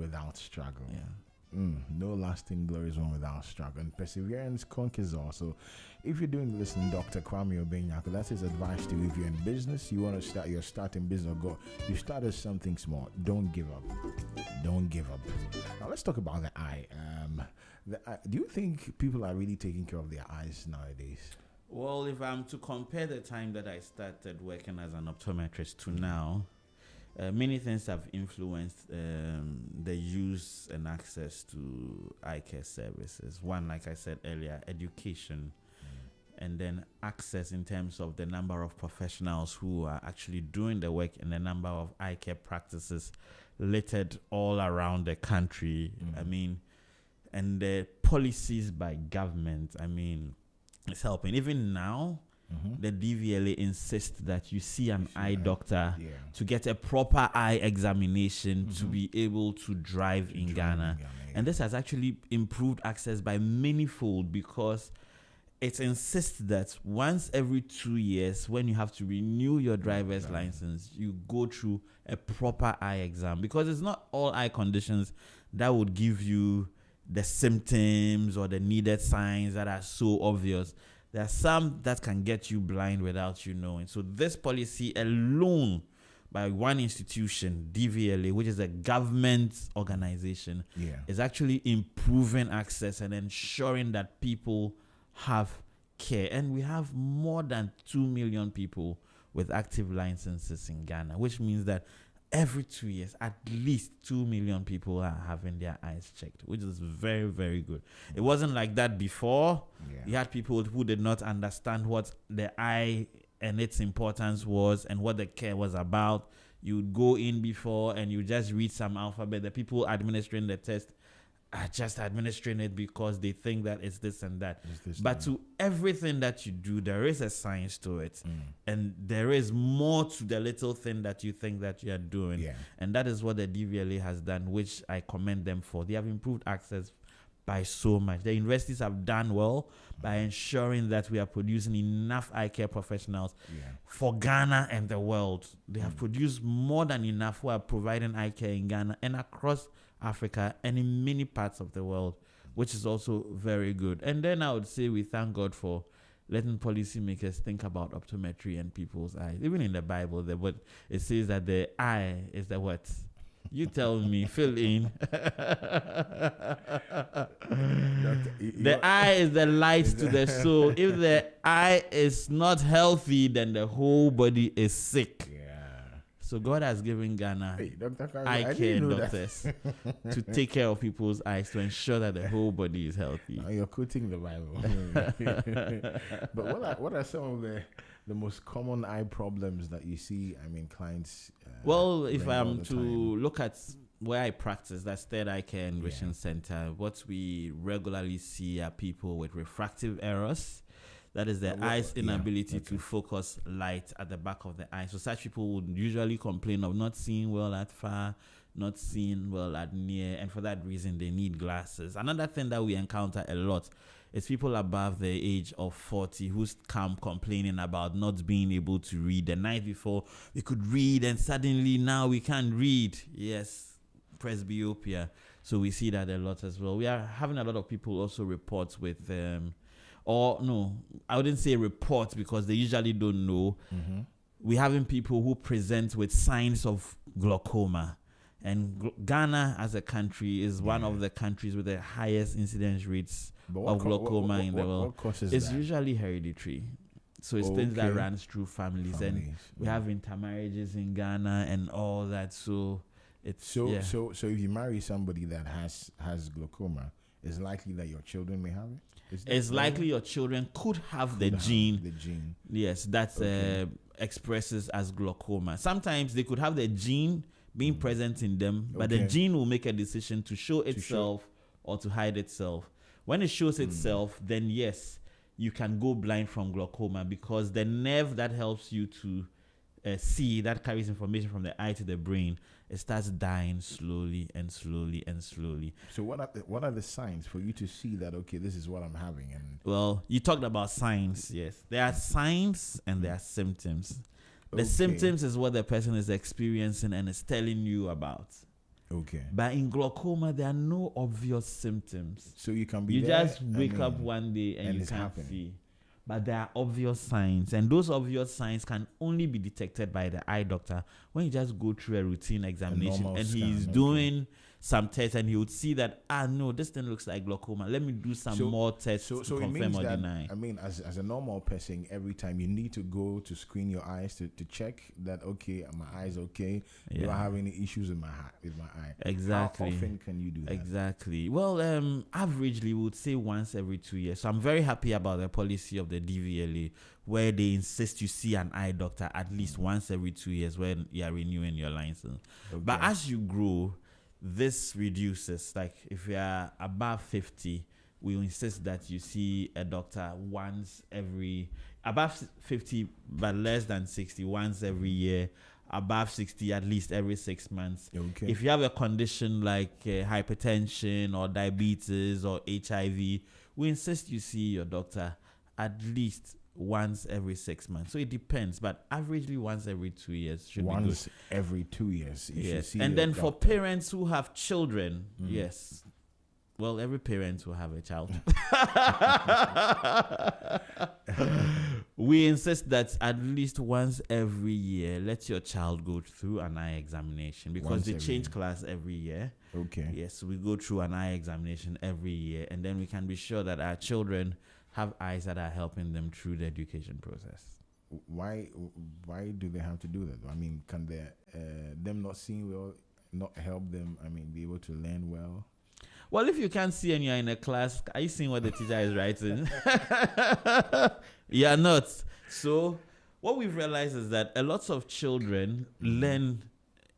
without struggle. Yeah. No lasting glory is one without struggle. And perseverance conquers all. So if you're doing this, Dr. Kwame Obenyako, that's his advice to you. If you're in business, you want to start, you're starting business, or you started something small. Don't give up. Don't give up. Now let's talk about the eye. Do you think people are really taking care of their eyes nowadays? Well, if I'm to compare the time that I started working as an optometrist to now, many things have influenced the use and access to eye care services. One, like I said earlier, education, and then access in terms of the number of professionals who are actually doing the work and the number of eye care practices littered all around the country. I mean, and the policies by government, I mean, it's helping. Even now, the DVLA insists that you see an eye doctor to get a proper eye examination to be able to drive in Ghana. And this has actually improved access by manyfold, because it insists that once every 2 years, when you have to renew your driver's license, you go through a proper eye exam, because it's not all eye conditions that would give you the symptoms or the needed signs that are so obvious. There are some that can get you blind without you knowing. So this policy alone, by one institution, DVLA, which is a government organization, is actually improving access and ensuring that people have care. And we have more than 2 million people with active licenses in Ghana, which means that every 2 years, at least 2 million people are having their eyes checked, which is very, very good. It wasn't like that before. You had people who did not understand what the eye and its importance was and what the care was about. You would go in before and you just read some alphabet. The people administering the test are just administering it because they think that it's this and that. But to everything that you do, there is a science to it. And there is more to the little thing that you think that you are doing. And that is what the DVLA has done, which I commend them for. They have improved access by so much. The universities have done well by ensuring that we are producing enough eye care professionals for Ghana and the world. They have produced more than enough who are providing eye care in Ghana and across Africa and in many parts of the world, which is also very good. And then I would say we thank God for letting policymakers think about optometry and people's eyes. Even in the Bible, it says that the eye is the what? You tell me, fill in. The eye is the light to the soul. If the eye is not healthy, then the whole body is sick. So God has given Ghana eye care doctors to take care of people's eyes, to ensure that the whole body is healthy. Now you're quoting the Bible. But what are some of the most common eye problems that you see, I mean, clients? Well, if I'm to look at where I practice, that's Third Eye Care Enrichment Center, what we regularly see are people with refractive errors. That is the eye's inability to focus light at the back of the eye. So such people would usually complain of not seeing well at far, not seeing well at near, and for that reason they need glasses. Another thing that we encounter a lot is people above the age of 40 who come complaining about not being able to read. The night before we could read and suddenly now we can't read. Yes, presbyopia. So we see that a lot as well. We are having a lot of people also report with or no, I wouldn't say reports because they usually don't know. We're having people who present with signs of glaucoma. And Ghana as a country is one of the countries with the highest incidence rates of glaucoma in the world. What causes it's that? Usually hereditary. So it's things that runs through families. And we have intermarriages in Ghana and all that. So it's so if you marry somebody that has glaucoma, it's likely that your children may have it? It's likely your children could have the gene. Yes, that expresses as glaucoma. Sometimes they could have the gene being present in them, but the gene will make a decision to show itself or to hide itself. When it shows itself, then yes, you can go blind from glaucoma because the nerve that helps you to see, that carries information from the eye to the brain, it starts dying slowly and slowly and slowly. So what are the signs for you to see that, okay, this is what I'm having? And well, you talked about signs. Yes, there are signs and there are symptoms. The symptoms is what the person is experiencing and is telling you about. Okay. But in glaucoma, there are no obvious symptoms. So you can be You there, just wake up one day and you it's can't happening. see. But there are obvious signs, and those obvious signs can only be detected by the eye doctor when you just go through a routine examination normal and scan, he's okay. doing some tests, and he would see that, no, this thing looks like glaucoma. Let me do some more tests to it confirm means or that, deny. I mean, as a normal person, every time you need to go to screen your eyes to check that, okay, my eyes okay. Do I have any issues with my eye? Exactly. How often can you do that? Exactly. Well, averagely, we would say once every 2 years. So I'm very happy about the policy of the DVLA, where they insist you see an eye doctor at least once every 2 years when you are renewing your license. Okay. But as you grow, this reduces. Like if you are above 50, we insist that you see a doctor once every, above 50 but less than 60, once every year. Above 60, at least every 6 months. Okay. If you have a condition like hypertension or diabetes or HIV, we insist you see your doctor at least once every 6 months. So it depends, but averagely once every 2 years should be good. Once every 2 years. You should see And then your for doctor. parents who have children, yes. Well, every parent will have a child. We insist that at least once every year, let your child go through an eye examination, because Once they every change year. class every year. Okay. Yes, we go through an eye examination every year, and then we can be sure that our children have eyes that are helping them through the education process. Why do they have to do that? I mean, can they them not seeing well not help them? I mean, be able to learn well. Well, if you can't see and you're in a class, are you seeing what the teacher is writing? You're not. So what we've realized is that a lot of children learn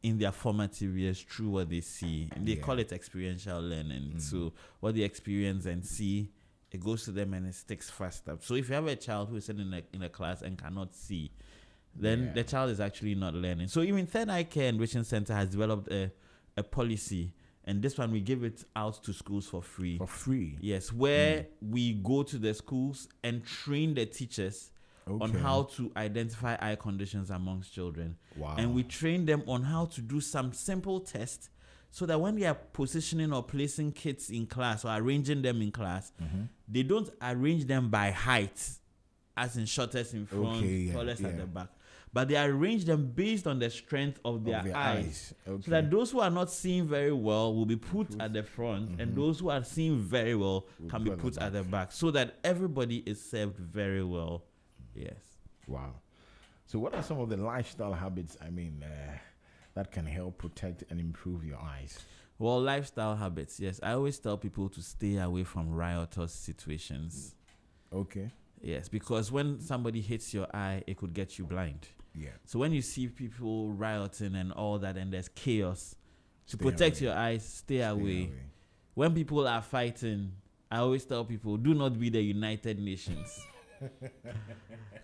in their formative years through what they see. And they call it experiential learning. So what they experience and see, it goes to them and it sticks faster. So if you have a child who is sitting in a class and cannot see, then the child is actually not learning. So even Third Eye Care Enrichment Center has developed a policy, and this one we give it out to schools for free. For free? Yes, where we go to the schools and train the teachers on how to identify eye conditions amongst children. Wow. And we train them on how to do some simple tests, so that when they are positioning or placing kids in class or arranging them in class, they don't arrange them by height, as in shortest in front, tallest at the back. But they arrange them based on the strength of their eyes. Okay. So that those who are not seeing very well will be put at the front, and those who are seeing very well can be put at the back, so that everybody is served very well. Yes. Wow. So what are some of the lifestyle habits, I mean, that can help protect and improve your eyes? Well, lifestyle habits, yes. I always tell people to stay away from riotous situations. Okay. Yes, because when somebody hits your eye, it could get you blind. Yeah. So when you see people rioting and all that, and there's chaos, to Stay protect away. your eyes, stay away. When people are fighting, I always tell people, do not be the United Nations.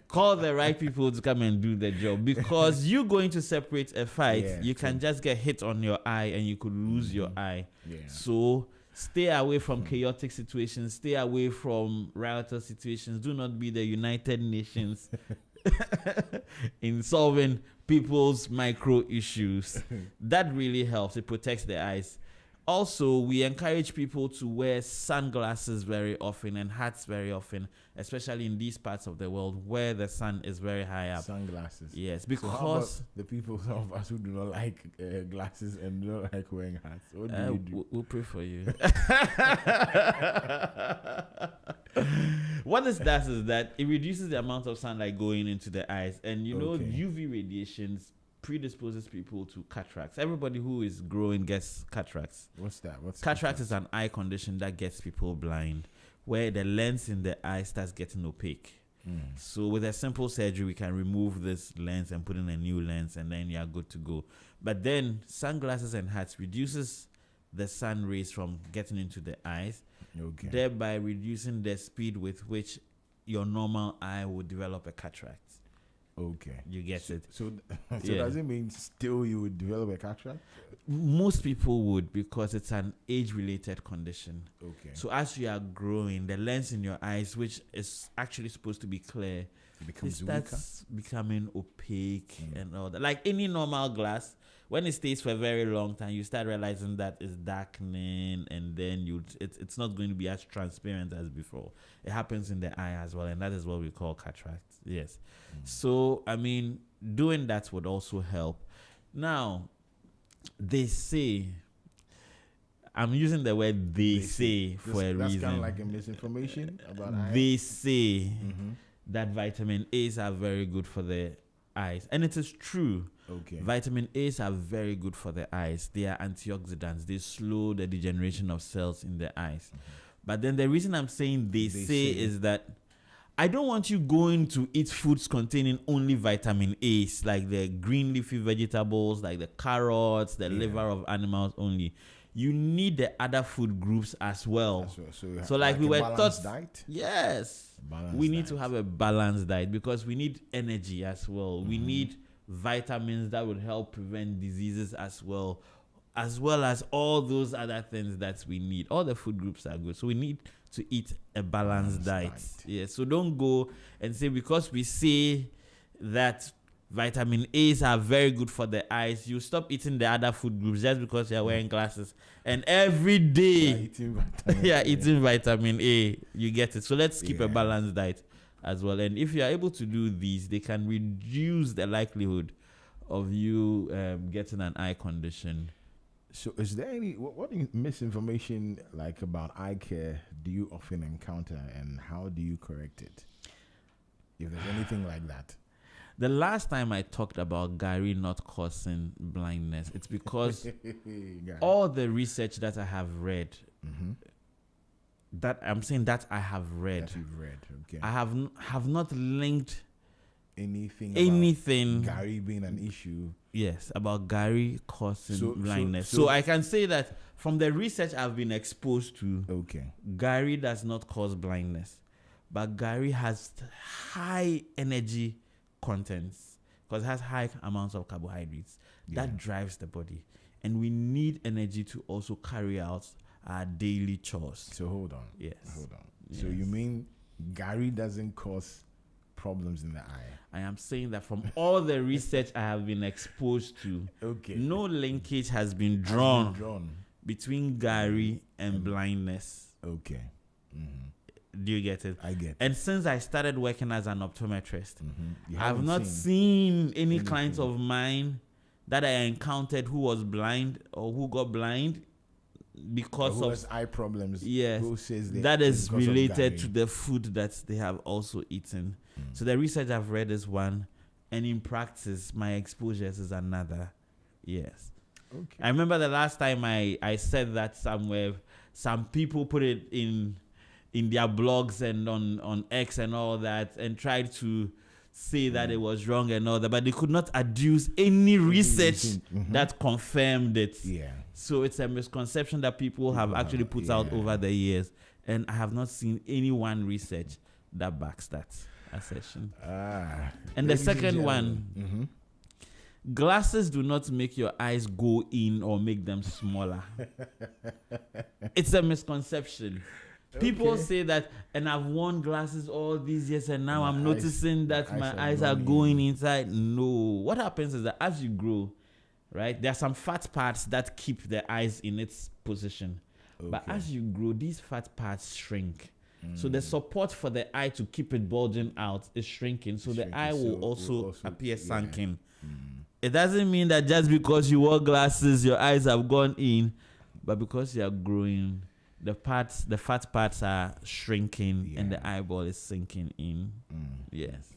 Call the right people to come and do the job, because you going to separate a fight, you can just get hit on your eye and you could lose your eye. Yeah. So stay away from chaotic situations, stay away from riotous situations. Do not be the United Nations in solving people's micro issues. That really helps. It protects their eyes. Also, we encourage people to wear sunglasses very often and hats very often, especially in these parts of the world where the sun is very high up. Sunglasses. Yes, So how about because the people, some of us who do not like glasses and do not like wearing hats, what do you do? we'll pray for you. What this does is that it reduces the amount of sunlight going into the eyes, and you know, UV radiations predisposes people to cataracts. Everybody who is growing gets cataracts. What's that? Cataracts is an eye condition that gets people blind, where the lens in the eye starts getting opaque. So with a simple surgery, we can remove this lens and put in a new lens, and then you are good to go. But then sunglasses and hats reduces the sun rays from getting into the eyes, thereby reducing the speed with which your normal eye will develop a cataract. Okay. You get it. So does it mean still you would develop a cataract? Most people would, because it's an age-related condition. Okay. So as you are growing, the lens in your eyes, which is actually supposed to be clear, It becomes starts becoming opaque and all that. Like any normal glass, when it stays for a very long time, you start realizing that it's darkening, and then it's not going to be as transparent as before. It happens in the eye as well, and that is what we call cataract. Yes. So, I mean, doing that would also help. Now, they say, I'm using the word they say for a reason. That's kind of like a misinformation about eyes. They say that vitamin A's are very good for the eyes, and it is true. Okay. Vitamin A's are very good for the eyes. They are antioxidants. They slow the degeneration of cells in the eyes. But then the reason I'm saying they say is that I don't want you going to eat foods containing only vitamin A's, like the green leafy vegetables, like the carrots, the liver of animals only. You need the other food groups as well. So like we were taught, diet? Yes, we need to have a balanced diet because we need energy as well. We need vitamins that would help prevent diseases as well as all those other things that we need. All the food groups are good, so we need to eat a balanced diet. Yeah, so don't go and say because we say that vitamin A's are very good for the eyes, you stop eating the other food groups just because you're wearing glasses and every day eating vitamin A. You get it. So let's keep a balanced diet as well. And if you are able to do these, they can reduce the likelihood of you getting an eye condition. So is there any, what misinformation like about eye care do you often encounter, and how do you correct it? If there's anything like that. The last time I talked about Gary not causing blindness, it's because all the research that I have read, that I'm saying that I have read, that you've read, okay. I have not linked anything about Gary being an issue. Yes, about Gary causing blindness. So I can say that from the research I've been exposed to, Gary does not cause blindness, but Gary has high energy contents because it has high amounts of carbohydrates that drives the body, and we need energy to also carry out our daily chores. So hold on. So you mean Gary doesn't cause problems in the eye? I am saying that from all the research I have been exposed to, no linkage has been drawn between Gary and blindness. Do you get it? I get it. And since I started working as an optometrist, I've not seen any clients of mine that I encountered who was blind or who got blind because of eye problems. Yes, who says that is related to the food that they have also eaten. So the research I've read is one, and in practice, my exposures is another. Yes. I remember the last time I said that somewhere, some people put it in their blogs and on X and all that, and tried to say that it was wrong and all that, but they could not adduce any research that confirmed it. So it's a misconception that people have actually put out over the years, and I have not seen any one research that backs that assertion. And the second one, glasses do not make your eyes go in or make them smaller. It's a misconception. People say that, and I've worn glasses all these years, and now I'm noticing that my eyes are going inside. No. What happens is that as you grow, right, there are some fat parts that keep the eyes in its position. But as you grow, these fat parts shrink. So the support for the eye to keep it bulging out is shrinking. So the eye will also appear sunken. It doesn't mean that just because you wear glasses, your eyes have gone in, but because you are growing, the fat parts are shrinking and the eyeball is sinking in. Yes.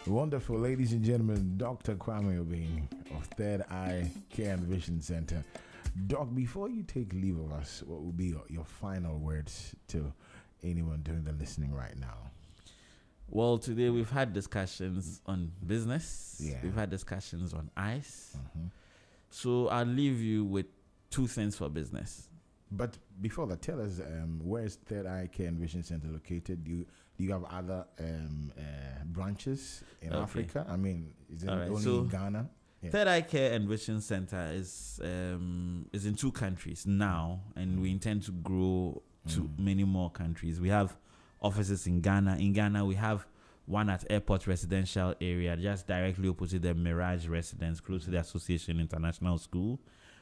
Wonderful, ladies and gentlemen, Dr. Kwame Obeng of Third Eye Care and Vision Center. Doc, before you take leave of us, what will be your final words to anyone doing the listening right now? Well, today we've had discussions on business. We've had discussions on eyes. So I'll leave you with two things for business. But before that, tell us where is Third Eye Care and Vision Center located? Do you have other branches in Africa? I mean, is it only in Ghana? Third Eye Care and Vision Center is in 2 countries now, and we intend to grow to many more countries. We have offices in Ghana. In Ghana, we have one at Airport Residential Area, just directly opposite the Mirage Residence, close to the Association International School.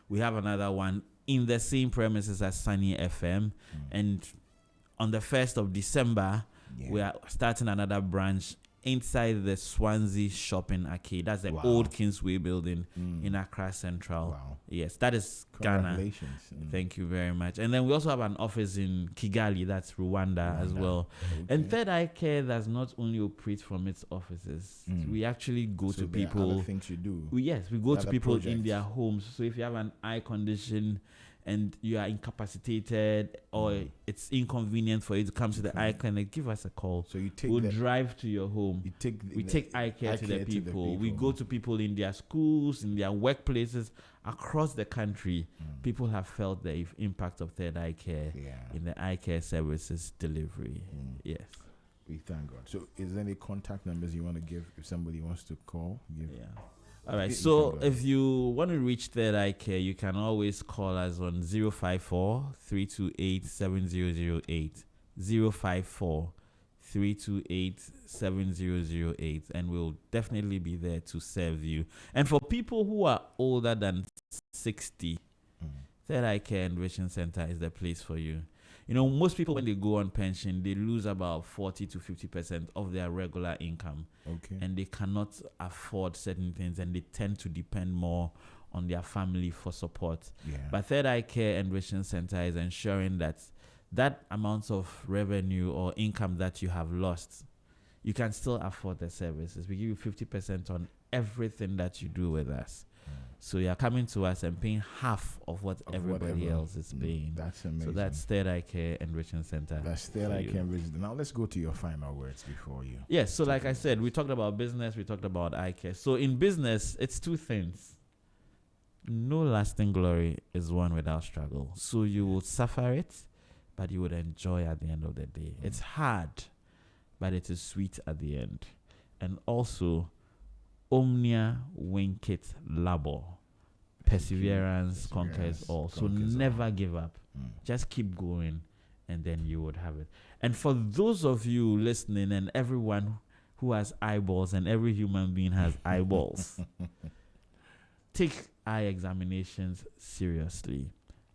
We have another one in the same premises as Sunny FM. And on the 1st of December, we are starting another branch inside the Swansea Shopping Arcade. That's the old Kingsway building in Accra Central. Wow. Yes, that is Ghana. Congratulations. Thank you very much. And then we also have an office in Kigali, that's Rwanda as well. Okay. And Third Eye Care does not only operate from its offices. We actually go to people. There are other things you do. We go to people in their homes. So if you have an eye condition and you are incapacitated or it's inconvenient for you to come to the eye clinic, give us a call. So we'll drive to your home. We take eye care to the people. We go to people in their schools, in their workplaces, across the country. People have felt the impact of Third Eye Care in the eye care services delivery. Yes. We thank God. So is there any contact numbers you want to give if somebody wants to call? All right. So if you want to reach Third Eye Care, you can always call us on 054-328-7008. 054-328-7008. And we'll definitely be there to serve you. And for people who are older than 60, Third Eye Care and Vision Center is the place for you. You know, most people, when they go on pension, they lose about 40 to 50% of their regular income. Okay. And they cannot afford certain things, and they tend to depend more on their family for support. But Third Eye Care and Vision Center is ensuring that that amount of revenue or income that you have lost, you can still afford the services. We give you 50% on everything that you do with us. So you're coming to us and paying half of what everybody else is paying. That's amazing. So that's Third Eye Care Enrichment Center. That's Third Eye Care Enrichment. Now let's go to your final words before you. Yes. So like I said, we talked about business. We talked about eye care. So in business, it's two things. No lasting glory is won without struggle. So you will suffer it, but you would enjoy at the end of the day. It's hard, but it is sweet at the end. And also, omnia vincit labor. Perseverance conquers all. So never give up. Just keep going, and then you would have it. And for those of you listening, and everyone who has eyeballs, and every human being has eyeballs, take eye examinations seriously.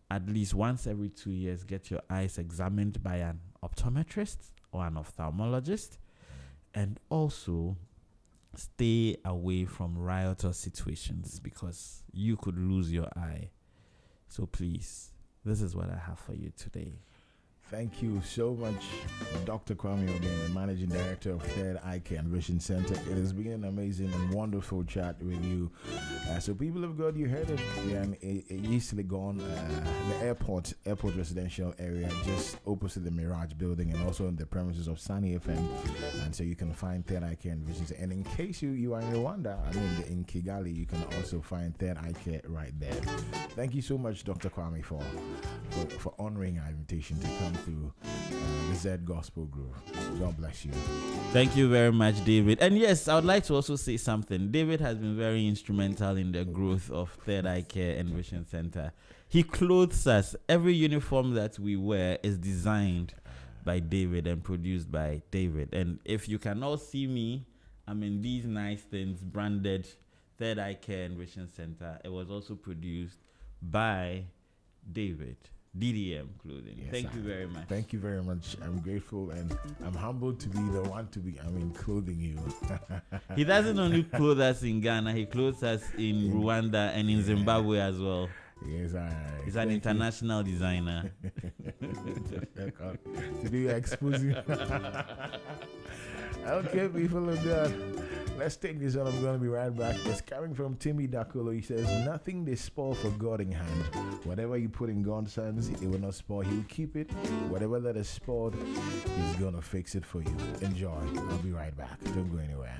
At least once every 2 years, get your eyes examined by an optometrist or an ophthalmologist. And also, stay away from riotous situations, because you could lose your eye. So please, this is what I have for you today. Thank you so much, Dr. Kwame Obeng, the Managing Director of Third Eye Care and Vision Center. It has been an amazing and wonderful chat with you. So people of God, you heard it. Yeah, easily gone. The airport residential area, just opposite the Mirage building, and also in the premises of Sunny FM. And so you can find Third Eye Care and Vision Center. And in case you are in Rwanda, in Kigali, you can also find Third Eye Care right there. Thank you so much, Dr. Kwame, for honoring our invitation to come to the Zed Gospel Groove. God bless you. Thank you very much, David. And yes, I would like to also say something. David has been very instrumental in the growth of Third Eye Care and Vision Center. He clothes us. Every uniform that we wear is designed by David and produced by David. And if you cannot see me, I'm in these nice things branded Third Eye Care and Vision Center. It was also produced by David. DDM Clothing. Yes, Thank you very much. Thank you very much. I'm grateful, and I'm humbled to be the one to be, clothing you. He doesn't only clothe us in Ghana, he clothes us in Rwanda and in Zimbabwe as well. Yes, he's an international designer. Did you expose you? Okay, people of God, let's take this on. I'm going to be right back. It's coming from Timmy Dakolo. He says, nothing they spoil for God in hand. Whatever you put in God's hands, it will not spoil. He will keep it. Whatever that is spoiled, he's going to fix it for you. Enjoy. I'll be right back. Don't go anywhere.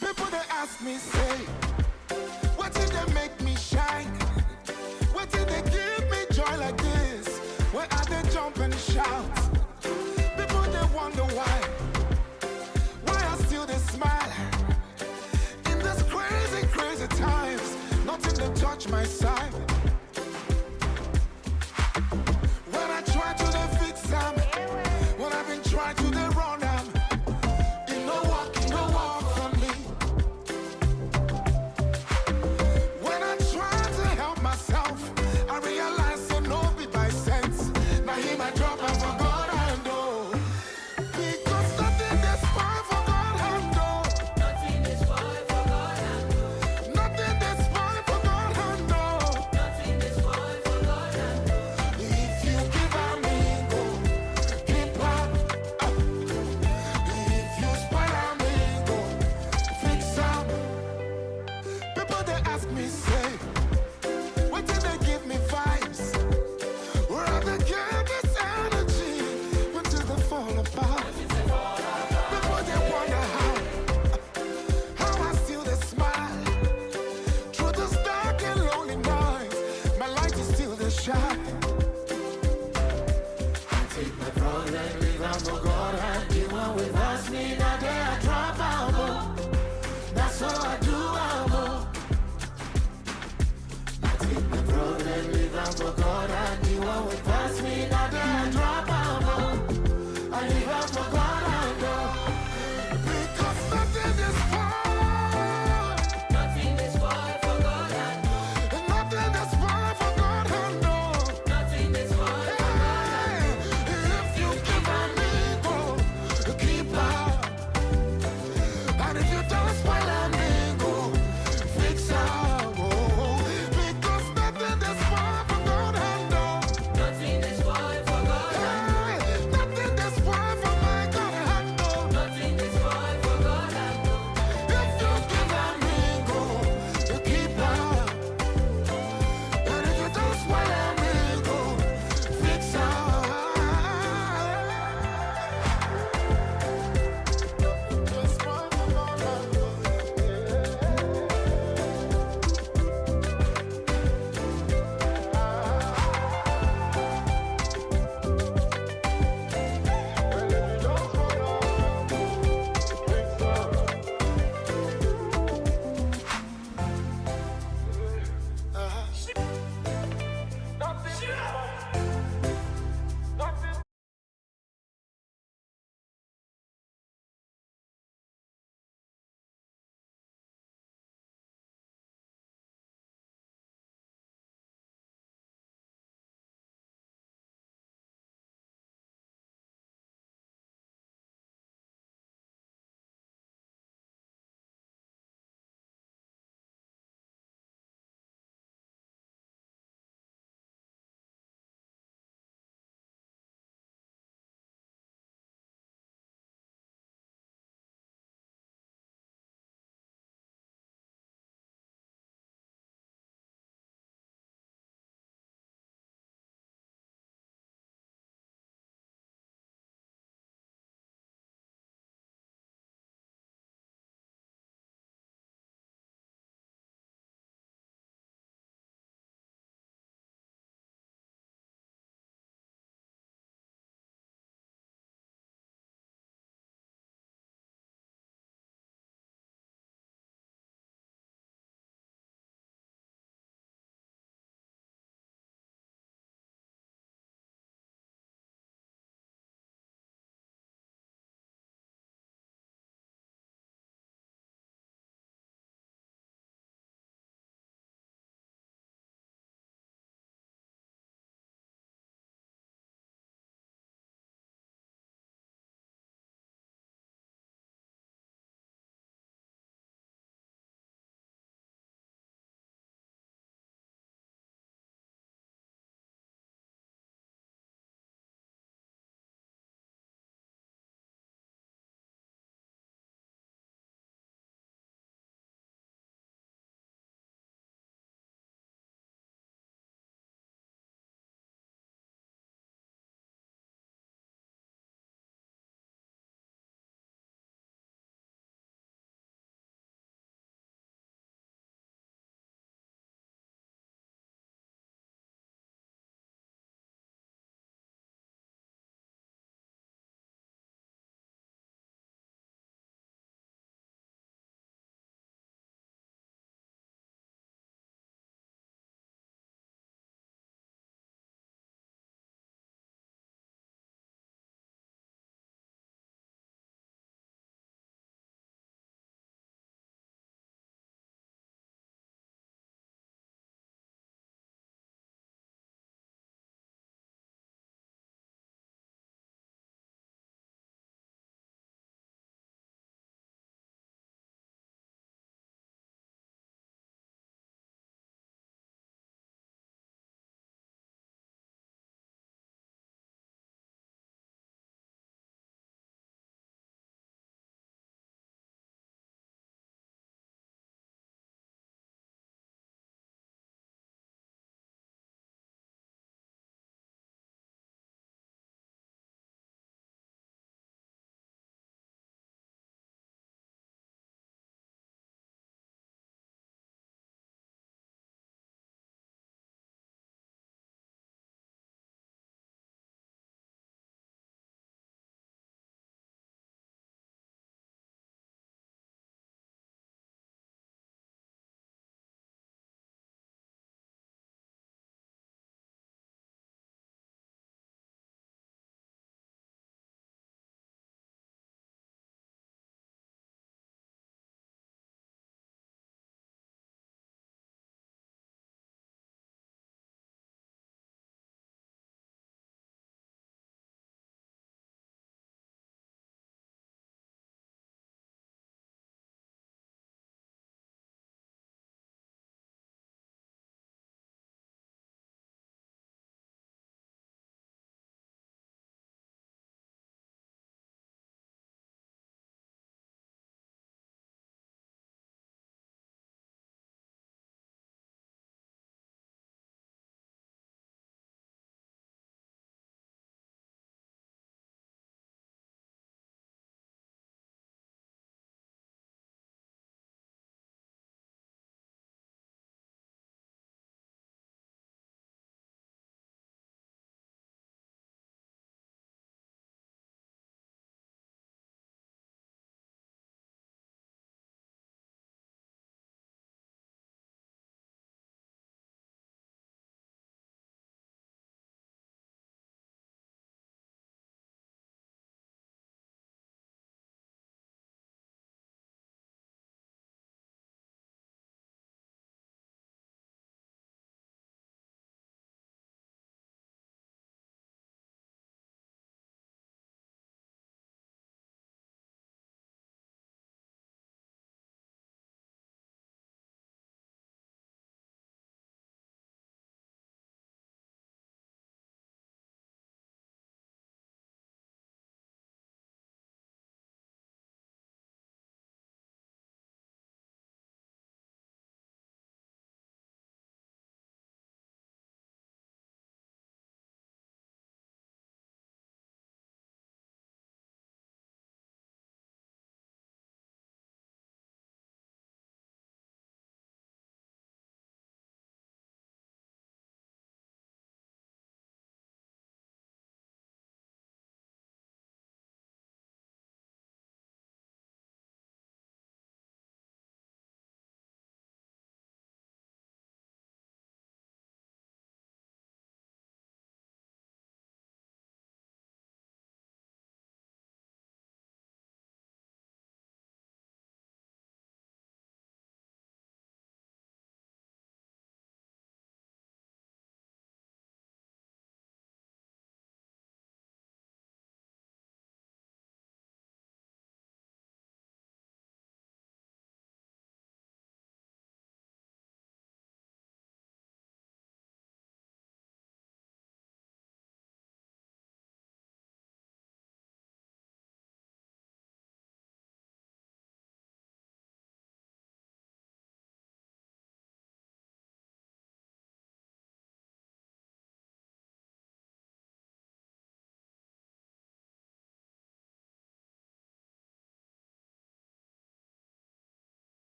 People, they ask me, say, what did they make me shine? What did they give me joy like this? Where are they jump and shout? People, they wonder why I still they smile in this crazy, crazy times. Nothing they touch. watch my side.